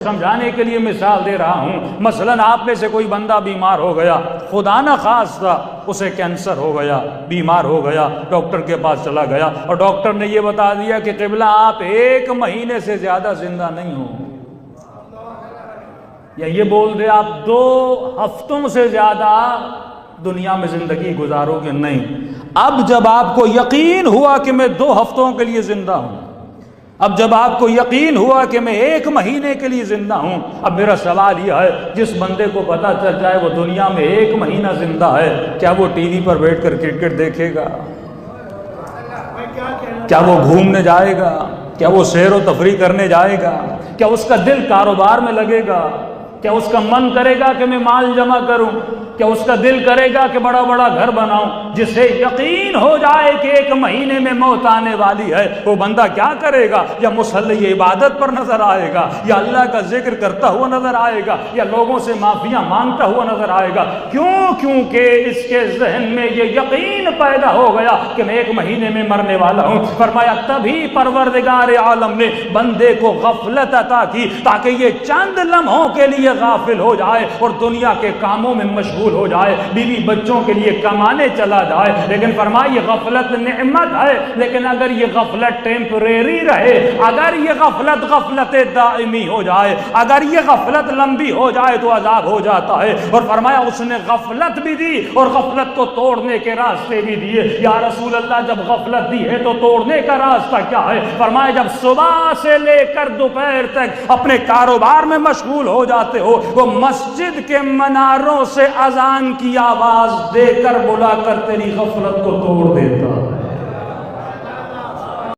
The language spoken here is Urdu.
سمجھانے کے لیے مثال دے رہا ہوں۔ مثلاً آپ میں سے کوئی بندہ بیمار ہو گیا، خدا نہ خواستہ اسے کینسر ہو گیا، بیمار ہو گیا، ڈاکٹر کے پاس چلا گیا اور ڈاکٹر نے یہ بتا دیا کہ قبلہ آپ 1 مہینے سے زیادہ زندہ نہیں ہو، یا یہ بول دے آپ 2 ہفتوں سے زیادہ دنیا میں زندگی گزارو گے نہیں۔ اب جب آپ کو یقین ہوا کہ میں 2 ہفتوں کے لیے زندہ ہوں، اب جب آپ کو یقین ہوا کہ میں 1 مہینے کے لیے زندہ ہوں، اب میرا سوال یہ ہے، جس بندے کو پتا چل جائے وہ دنیا میں 1 مہینہ زندہ ہے، کیا وہ ٹی وی پر بیٹھ کر کرکٹ دیکھے گا؟ کیا وہ گھومنے جائے گا؟ کیا وہ سیر و تفریح کرنے جائے گا؟ کیا اس کا دل کاروبار میں لگے گا؟ کیا اس کا من کرے گا کہ میں مال جمع کروں؟ کیا اس کا دل کرے گا کہ بڑا بڑا گھر بناؤں؟ جسے یقین ہو جائے کہ 1 مہینے میں موت آنے والی ہے، وہ بندہ کیا کرے گا؟ یا مصلی عبادت پر نظر آئے گا، یا اللہ کا ذکر کرتا ہوا نظر آئے گا، یا لوگوں سے معافیاں مانگتا ہوا نظر آئے گا؟ کیونکہ اس کے ذہن میں یہ یقین پیدا ہو گیا کہ میں 1 مہینے میں مرنے والا ہوں۔ فرمایا تبھی پروردگار عالم نے بندے کو غفلت عطا کی تاکہ یہ چند لمحوں کے لیے غافل ہو جائے اور دنیا کے کاموں میں مشغول ہو جائے، بیوی بچوں کے لیے کمانے چلا جائے۔ لیکن فرمایا یہ غفلت نعمت ہے، لیکن اگر یہ غفلت ٹیمپریری رہے، اگر یہ غفلت دائمی ہو جائے، اگر یہ غفلت لمبی ہو جائے تو عذاب ہو جاتا ہے۔ اور فرمایا اس نے غفلت بھی دی اور غفلت کو توڑنے کے راستے بھی دیے۔ یا رسول اللہ جب غفلت دی ہے تو توڑنے کا راستہ کیا ہے؟ فرمایا جب صبح سے لے کر دوپہر تک اپنے کاروبار میں مشغول ہو جاتے ہو، وہ مسجد کے مناروں سے اذان کی آواز دے کر بلا کر تیری غفلت کو توڑ دیتا۔